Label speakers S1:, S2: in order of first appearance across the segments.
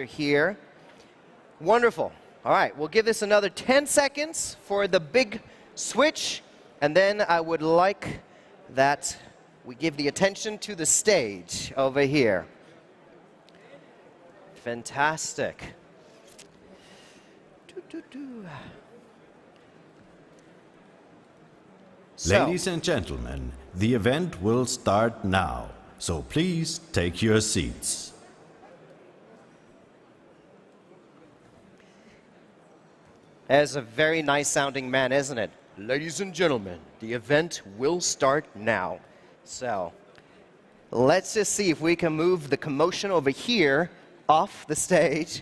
S1: here. Wonderful. All right, we'll give this another 10 seconds for the big switch, and then I would like that we give the attention to the stage over here. Fantastic.
S2: Ladies and gentlemen, the event will start now, so please take your seats.
S1: That's a very nice sounding man, isn't it? Ladies and gentlemen, the event will start now. So, let's just see if we can move the commotion over here off the stage,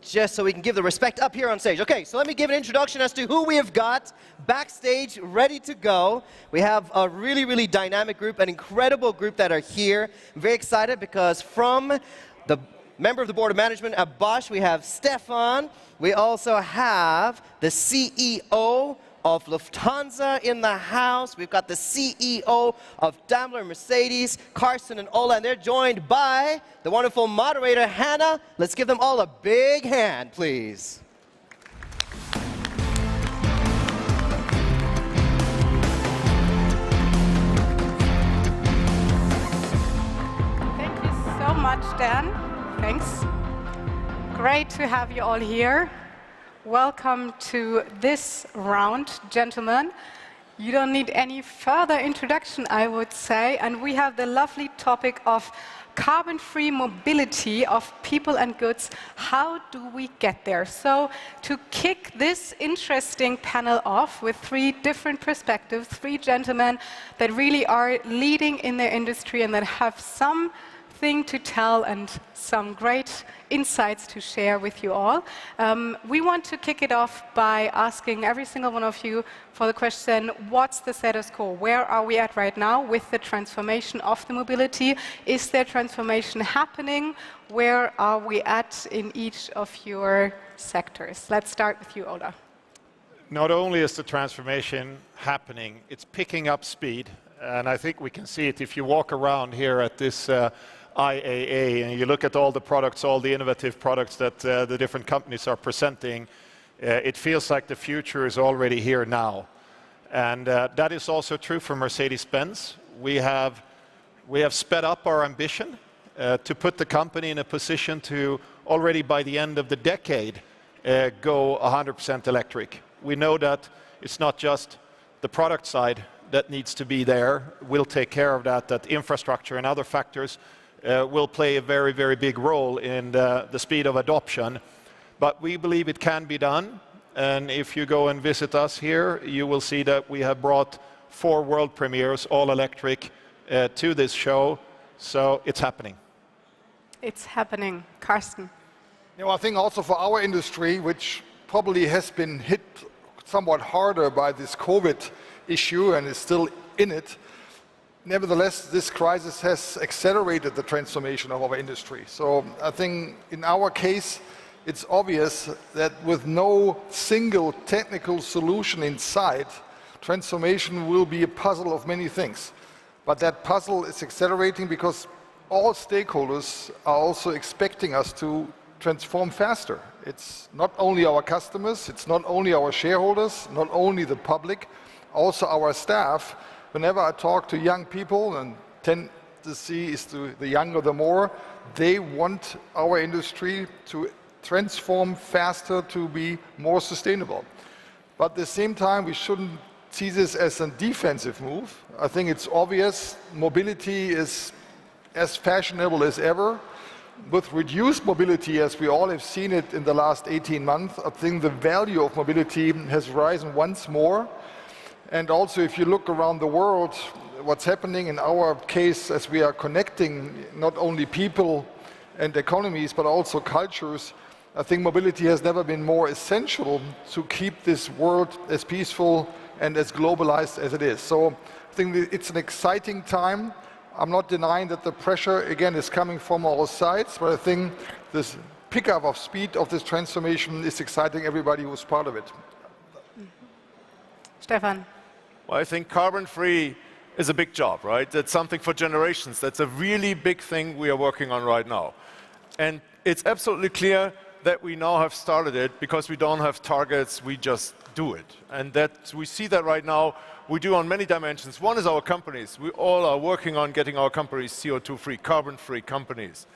S1: just so we can give the respect up here on stage. Okay, so let me give an introduction as to who we have got backstage ready to go. We have a really, really dynamic group, an incredible group that are here. I'm very excited because from the member of the board of management at Bosch, we have Stefan. We also have the CEO of Lufthansa in the house. We've got the CEO of Daimler Mercedes, Carsten and Ola, and they're joined by the wonderful moderator, Hannah. Let's give them all a big hand, please.
S3: Thank you so much, Dan. Thanks. Great to have you all here. Welcome to this round, gentlemen. You don't need any further introduction, I would say, and we have the lovely topic of carbon-free mobility of people and goods. How do we get there? So to kick this interesting panel off with three different perspectives, three gentlemen that really are leading in their industry and that have something to tell and some great insights to share with you all. We want to kick it off by asking every single one of you for the question, what's the status quo? Where are we at right now with the transformation of the mobility? Is there transformation happening? Where are we at in each of your sectors? Let's start with you, Ola.
S4: Not only is the transformation happening, it's picking up speed. And I think we can see it if you walk around here at this IAA and you look at all the products, all the innovative products that the different companies are presenting, it feels like the future is already here now. And that is also true for Mercedes-Benz. We have sped up our ambition to put the company in a position to already by the end of the decade go 100% electric. We know that it's not just the product side that needs to be there. We'll take care of that, that infrastructure and other factors will play a very, very big role in the speed of adoption. But we believe it can be done. And if you go and visit us here, you will see that we have brought 4 world premieres, all electric, to this show. So it's happening.
S3: It's happening. Carsten.
S5: You know, I think also for our industry, which probably has been hit somewhat harder by this COVID issue and is still in it, nevertheless, this crisis has accelerated the transformation of our industry. So I think in our case, it's obvious that with no single technical solution in sight, transformation will be a puzzle of many things. But that puzzle is accelerating because all stakeholders are also expecting us to transform faster. It's not only our customers, it's not only our shareholders, not only the public, also our staff. Whenever I talk to young people, and tend to see is the younger the more, they want our industry to transform faster to be more sustainable. But at the same time, we shouldn't see this as a defensive move. I think it's obvious mobility is as fashionable as ever. With reduced mobility, as we all have seen it in the last 18 months, I think the value of mobility has risen once more. And also, if you look around the world, what's happening in our case as we are connecting not only people and economies, but also cultures, I think mobility has never been more essential to keep this world as peaceful and as globalized as it is. So I think it's an exciting time. I'm not denying that the pressure, again, is coming from all sides, but I think this pickup of speed of this transformation is exciting everybody who's part of it.
S3: Stefan.
S6: Well, I think carbon-free is a big job, right? That's something for generations. That's a really big thing we are working on right now. And it's absolutely clear that we now have started it because we don't have targets, we just do it. And that we see that right now, we do on many dimensions. One is our companies. We all are working on getting our companies CO2-free, carbon-free companies.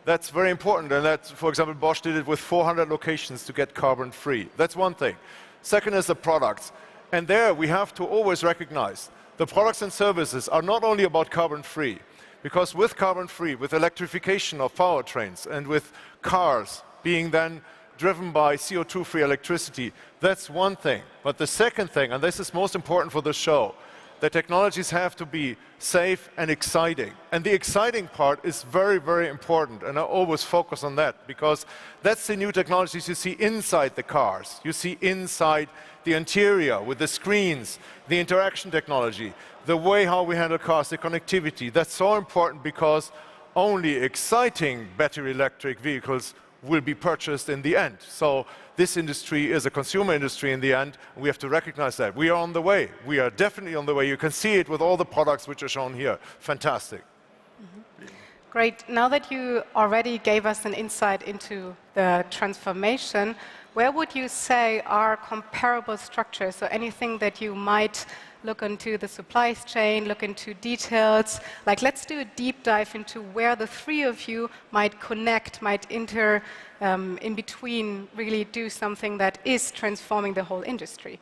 S6: That's very important, and that's, for example, Bosch did it with 400 locations to get carbon-free. That's one thing. Second is the products. And there we have to always recognize the products and services are not only about carbon-free, because with carbon-free, with electrification of powertrains, and with cars being then driven by CO2-free electricity, that's one thing. But the second thing, and this is most important for the show, the technologies have to be safe and exciting. And the exciting part is very, very important, and I always focus on that, because that's the new technologies you see inside the cars. You see inside the interior with the screens, the interaction technology, the way how we handle cars, the connectivity. That's so important because only exciting battery electric vehicles will be purchased in the end. So this industry is a consumer industry in the end, and we have to recognize that. We are on the way. We are definitely on the way. You can see it with all the products which are shown here. Fantastic.
S3: Great. Now that you already gave us an insight into the transformation, where would you say are comparable structures, or anything that you might look into the supply chain, look into details? Like, let's do a deep dive into where the three of you might connect, might in between, really do something that is transforming the whole industry.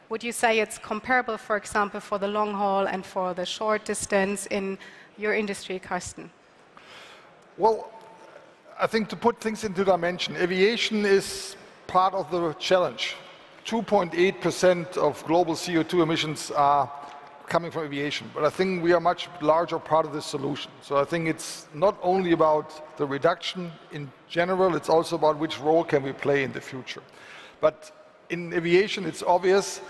S3: Would you say it's comparable, for example, for the long haul and for the short distance in your industry, Carsten?
S5: Well, I think to put things into dimension, aviation is part of the challenge. 2.8% of global CO2 emissions are coming from aviation, but I think we are a much larger part of the solution. So I think it's not only about the reduction in general, it's also about which role can we play in the future. But in aviation, it's obvious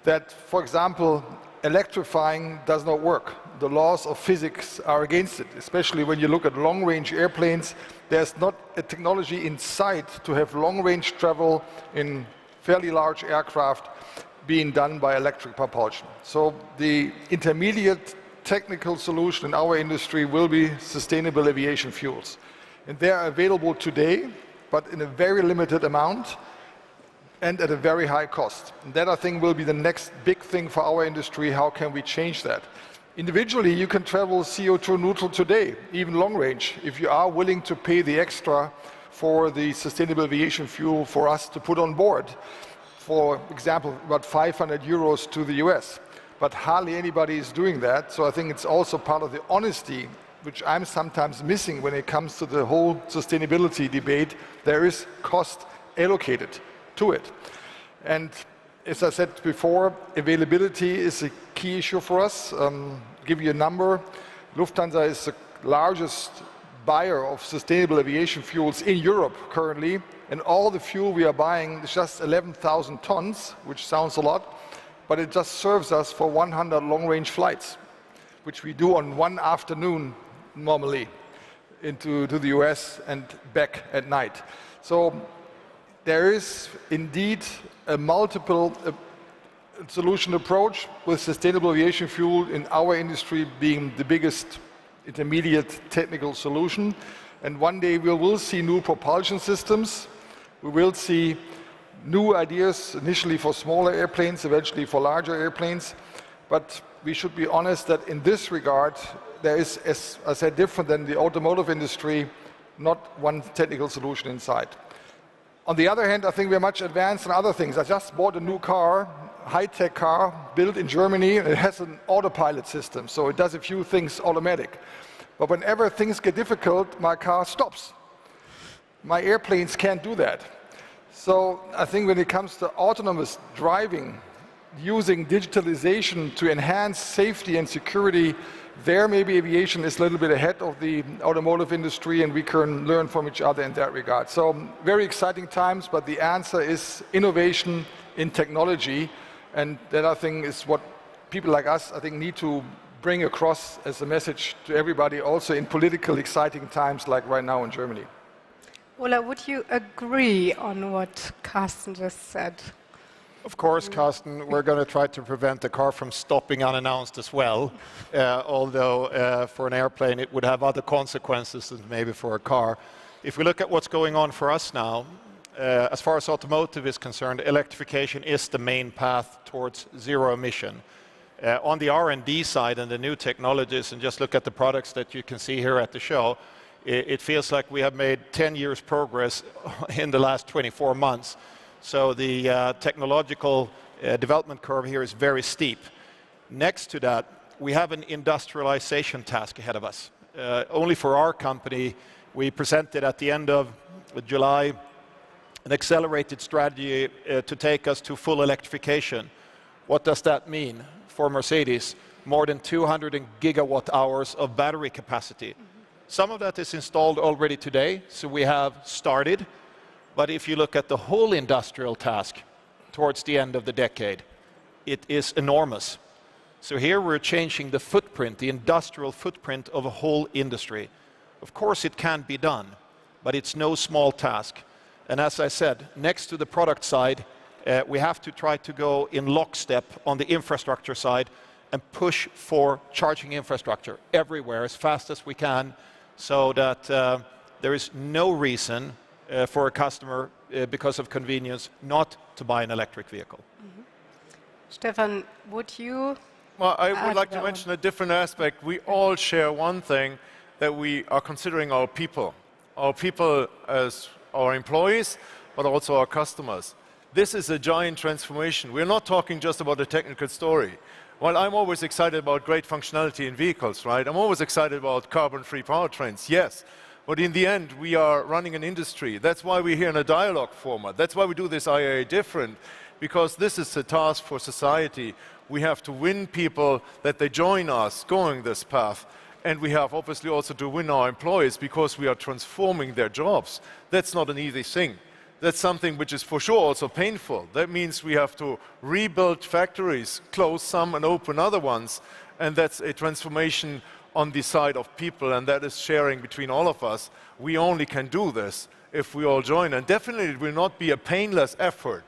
S5: that, for example, electrifying does not work. The laws of physics are against it, especially when you look at long-range airplanes. There's not a technology in sight to have long-range travel in fairly large aircraft being done by electric propulsion. So the intermediate technical solution in our industry will be sustainable aviation fuels. And they are available today, but in a very limited amount and at a very high cost. And that, I think, will be the next big thing for our industry. How can we change that? Individually, you can travel CO2 neutral today, even long range, if you are willing to pay the extra for the sustainable aviation fuel for us to put on board. For example, about 500 euros to the US. But hardly anybody is doing that, so I think it's also part of the honesty, which I'm sometimes missing when it comes to the whole sustainability debate. There is cost allocated to it. And as I said before, availability is a key issue for us. Give you a number. Lufthansa is the largest buyer of sustainable aviation fuels in Europe currently, and all the fuel we are buying is just 11,000 tons, which sounds a lot, but it just serves us for 100 long-range flights, which we do on one afternoon normally to the US and back at night. So there is indeed a multiple solution approach, with sustainable aviation fuel in our industry being the biggest intermediate technical solution. And one day we will see new propulsion systems. We will see new ideas, initially for smaller airplanes, eventually for larger airplanes. But we should be honest that in this regard, there is, as I said, different than the automotive industry, not one technical solution inside. On the other hand, I think we're much advanced in other things. I just bought a new car, high-tech car, built in Germany, and it has an autopilot system, so it does a few things automatic. But whenever things get difficult, my car stops. My airplanes can't do that. So I think when it comes to autonomous driving, using digitalization to enhance safety and security, there maybe aviation is a little bit ahead of the automotive industry, and we can learn from each other in that regard. So very exciting times, but the answer is innovation in technology, and that, I think, is what people like us, I think, need to bring across as a message to everybody, also in political exciting times like right now in Germany.
S3: Ola, would you agree on what Carsten just said?
S4: Of course, Carsten, we're going to try to prevent the car from stopping unannounced as well, although for an airplane it would have other consequences than maybe for a car. If we look at what's going on for us now, as far as automotive is concerned, electrification is the main path towards zero emission. On the R&D side and the new technologies, and just look at the products that you can see here at the show, it feels like we have made 10 years progress in the last 24 months. So the technological development curve here is very steep. Next to that, we have an industrialization task ahead of us. Only for our company, we presented at the end of July an accelerated strategy to take us to full electrification. What does that mean for Mercedes? More than 200 gigawatt hours of battery capacity. Some of that is installed already today, so we have started. But if you look at the whole industrial task towards the end of the decade, it is enormous. So here we're changing the footprint, the industrial footprint of a whole industry. Of course it can be done, but it's no small task. And as I said, next to the product side, we have to try to go in lockstep on the infrastructure side and push for charging infrastructure everywhere as fast as we can, so that there is no reason for a customer, because of convenience, not to buy an electric vehicle.
S3: Mm-hmm. Stefan, would you?
S6: Well, I would like to mention a different aspect. We all share one thing, that we are considering our people as our employees, but also our customers. This is a giant transformation. We're not talking just about a technical story. Well, I'm always excited about great functionality in vehicles, right? I'm always excited about carbon-free powertrains, yes. But in the end, we are running an industry. That's why we're here in a dialogue format. That's why we do this IAA different, because this is a task for society. We have to win people that they join us going this path. And we have obviously also to win our employees, because we are transforming their jobs. That's not an easy thing. That's something which is for sure also painful. That means we have to rebuild factories, close some and open other ones. And that's a transformation on the side of people, and that is sharing between all of us. We only can do this if we all join. And definitely it will not be a painless effort.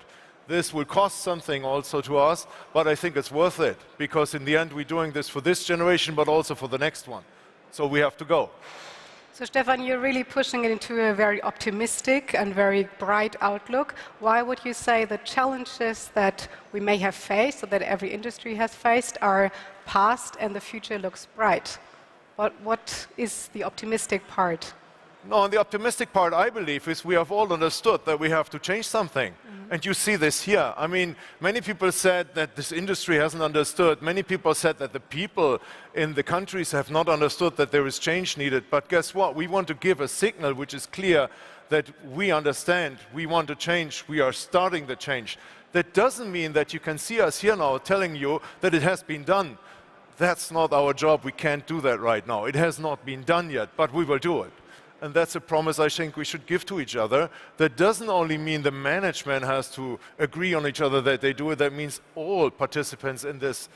S6: This will cost something also to us, but I think it's worth it, because in the end we're doing this for this generation, but also for the next one. So we have to go.
S3: So Stefan, you're really pushing it into a very optimistic and very bright outlook. Why would you say the challenges that we may have faced, or that every industry has faced, are past and the future looks bright? What is the optimistic part?
S6: No, and the optimistic part, I believe, is we have all understood that we have to change something. Mm-hmm. And you see this here. I mean, many people said that this industry hasn't understood. Many people said that the people in the countries have not understood that there is change needed. But guess what? We want to give a signal which is clear that we understand, we want to change, we are starting the change. That doesn't mean that you can see us here now telling you that it has been done. That's not our job. We can't do that right now. It has not been done yet, but we will do it. And that's a promise I think we should give to each other. That doesn't only mean the management has to agree on each other that they do it. That means all participants in this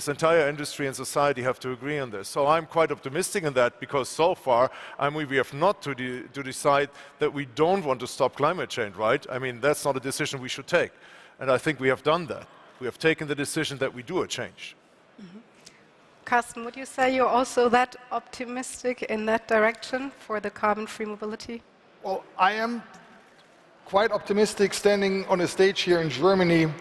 S6: entire industry and society have to agree on this. So I'm quite optimistic in that, because so far, I mean, we have not to decide that we don't want to stop climate change, right? I mean, that's not a decision we should take. And I think we have done that. We have taken the decision that we do a change.
S3: Mm-hmm. Carsten, would you say you're also that optimistic in that direction for the carbon-free mobility?
S5: Well, I am quite optimistic standing on a stage here in Germany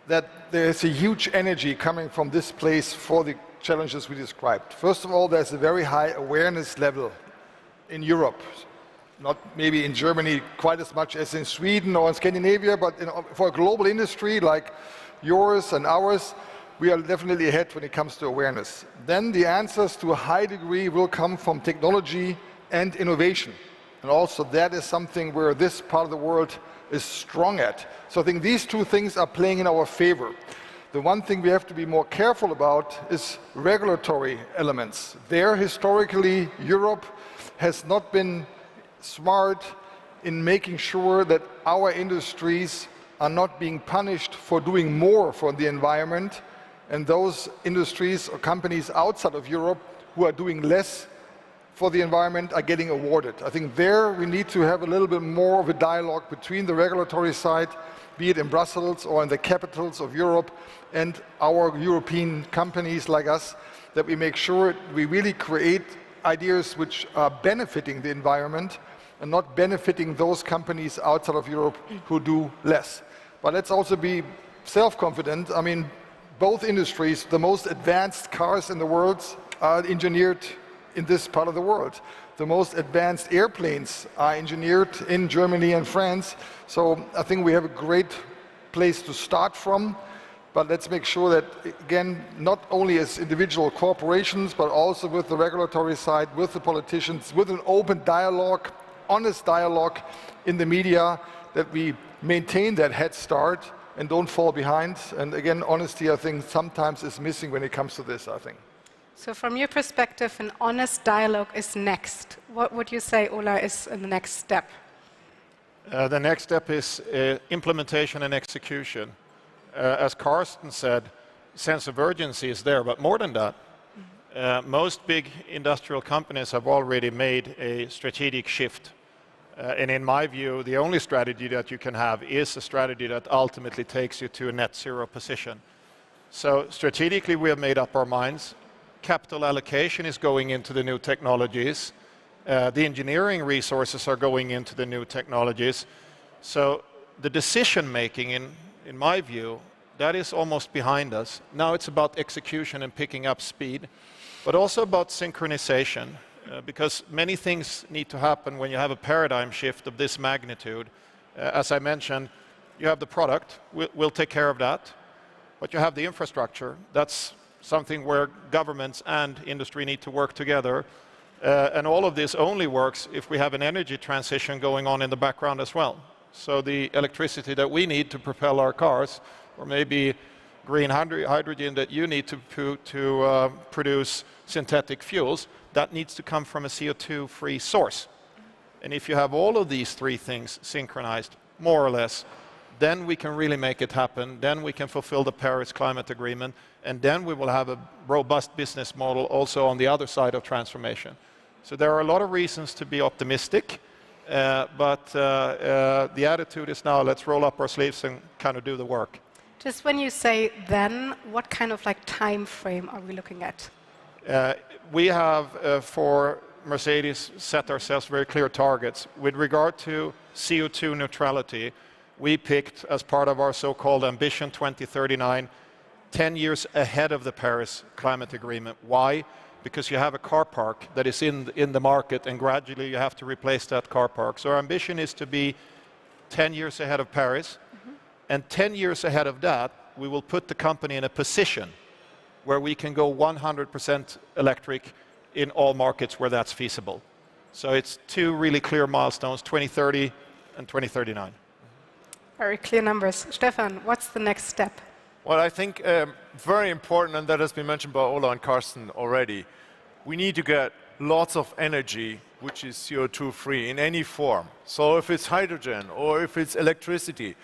S5: that there's a huge energy coming from this place for the challenges we described. First of all, there's a very high awareness level in Europe. Not maybe in Germany quite as much as in Sweden or in Scandinavia, but for a global industry like yours and ours, we are definitely ahead when it comes to awareness. Then the answers to a high degree will come from technology and innovation. And also that is something where this part of the world is strong at. So I think these two things are playing in our favor. The one thing we have to be more careful about is regulatory elements. There, historically, Europe has not been smart in making sure that our industries are not being punished for doing more for the environment, and those industries or companies outside of Europe who are doing less for the environment are getting awarded. I think there we need to have a little bit more of a dialogue between the regulatory side, be it in Brussels or in the capitals of Europe, and our European companies like us, that we make sure we really create ideas which are benefiting the environment and not benefiting those companies outside of Europe who do less. But let's also be self-confident. I mean, both industries, the most advanced cars in the world are engineered in this part of the world. The most advanced airplanes are engineered in Germany and France. So I think we have a great place to start from. But let's make sure that, again, not only as individual corporations, but also with the regulatory side, with the politicians, with an open dialogue, honest dialogue in the media, that we maintain that head start and don't fall behind. And again, honesty, I think, sometimes is missing when it comes to this, I think.
S3: So from your perspective, an honest dialogue is next. What would you say, Ola, is the next step?
S4: The next step is implementation and execution. As Carsten said, sense of urgency is there, but more than that, most big industrial companies have already made a strategic shift. And in my view, the only strategy that you can have is a strategy that ultimately takes you to a net zero position. So strategically, we have made up our minds. Capital allocation is going into the new technologies. The engineering resources are going into the new technologies. So the decision making, in my view, that is almost behind us. Now it's about execution and picking up speed, but also about synchronization, because many things need to happen when you have a paradigm shift of this magnitude. As I mentioned, you have the product, we'll take care of that, but you have the infrastructure. That's something where governments and industry need to work together. And all of this only works if we have an energy transition going on in the background as well. So the electricity that we need to propel our cars, or maybe green hydrogen that you need to produce synthetic fuels, that needs to come from a CO2-free source. And if you have all of these three things synchronized, more or less, then we can really make it happen. Then we can fulfill the Paris Climate Agreement, and then we will have a robust business model also on the other side of transformation. So there are a lot of reasons to be optimistic, but the attitude is now let's roll up our sleeves and kind of do the work.
S3: Just when you say then, what kind of time frame are we looking at?
S4: We have, for Mercedes, set ourselves very clear targets. With regard to CO2 neutrality, we picked, as part of our so-called Ambition 2039, 10 years ahead of the Paris Climate Agreement. Why? Because you have a car park that is in the market, and gradually you have to replace that car park. So our ambition is to be 10 years ahead of Paris, and 10 years ahead of that, we will put the company in a position where we can go 100% electric in all markets where that's feasible. So it's two really clear milestones, 2030 and 2039.
S3: Very clear numbers. Stefan, what's the next step?
S6: Well, I think very important, and that has been mentioned by Ola and Carsten already, we need to get lots of energy which is CO2 free in any form. So if it's hydrogen, or if it's electricity,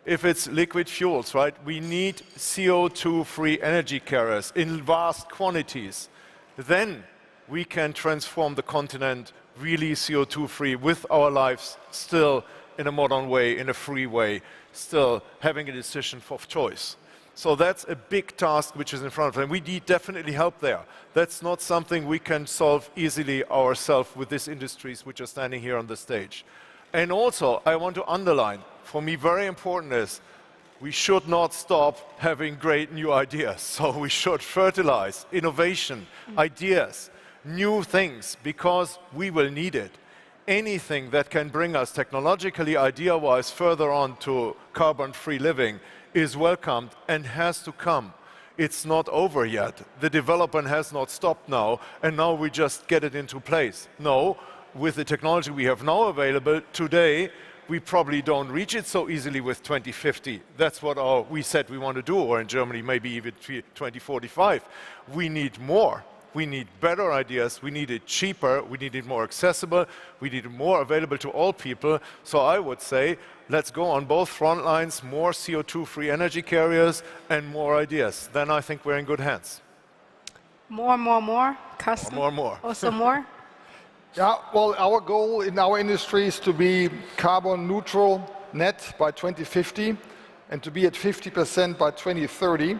S6: if it's liquid fuels, right? We need CO2 free energy carriers in vast quantities. Then we can transform the continent really CO2 free with our lives still in a modern way, in a free way, still having a decision of choice. So that's a big task which is in front of us, and we need definitely help there. That's not something we can solve easily ourselves with these industries which are standing here on the stage. And also, I want to underline, for me very important is, we should not stop having great new ideas. So we should fertilize innovation, ideas, new things, because we will need it. Anything that can bring us technologically, idea-wise, further on to carbon-free living is welcomed and has to come. It's not over yet. The development has not stopped now, and now we just get it into place. No, with the technology we have now available today, we probably don't reach it so easily with 2050. That's what we said we want to do, or in Germany, maybe even 2045. We need more. We need better ideas, we need it cheaper, we need it more accessible, we need it more available to all people. So I would say, let's go on both front lines, more CO2-free energy carriers and more ideas. Then I think we're in good hands.
S3: More, Carsten?
S6: More.
S3: Also more?
S5: Yeah, well, our goal in our industry is to be carbon neutral net by 2050 and to be at 50% by 2030.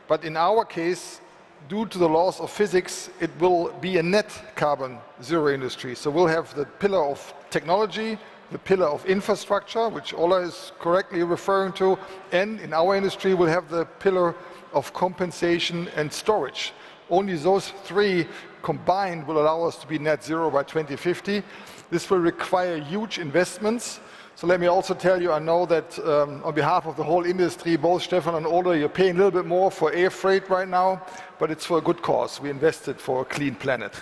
S5: But in our case, due to the laws of physics, it will be a net carbon zero industry. So we'll have the pillar of technology, the pillar of infrastructure, which Ola is correctly referring to, and in our industry we'll have the pillar of compensation and storage. Only those three combined will allow us to be net zero by 2050. This will require huge investments. So let me also tell you, I know that on behalf of the whole industry, both Stefan and Ola, you're paying a little bit more for air freight right now, but it's for a good cause. We invested for a clean planet.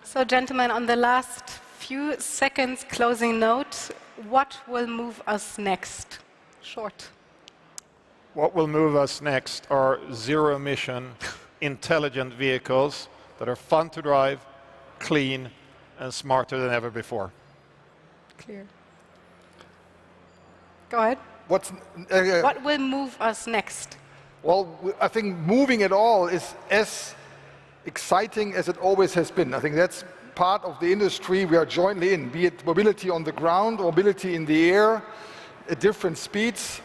S3: So gentlemen, on the last few seconds closing note, what will move us next? Short.
S4: What will move us next are zero-emission, intelligent vehicles that are fun to drive, clean, and smarter than ever before.
S3: Clear. Go ahead. What will move us next?
S5: Well, I think moving at all is as exciting as it always has been. I think that's part of the industry we are jointly in, be it mobility on the ground, mobility in the air, at different speeds.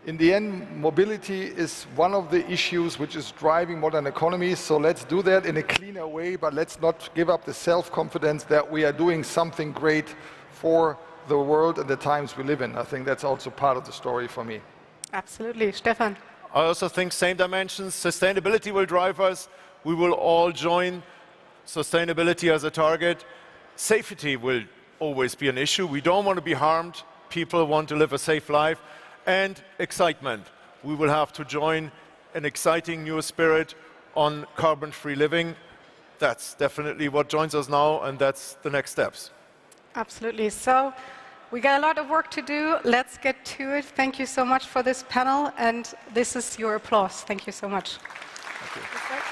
S5: In the end, mobility is one of the issues which is driving modern economies, so let's do that in a cleaner way, but let's not give up the self-confidence that we are doing something great for the world and the times we live in. I think that's also part of the story for me.
S3: Absolutely. Stefan?
S6: I also think same dimensions. Sustainability will drive us. We will all join sustainability as a target. Safety will always be an issue. We don't want to be harmed. People want to live a safe life. And excitement. We will have to join an exciting new spirit on carbon-free living. That's definitely what joins us now, and that's the next steps.
S3: Absolutely. So we got a lot of work to do. Let's get to it. Thank you so much for this panel, and this is your applause. Thank you so much.
S6: Thank you.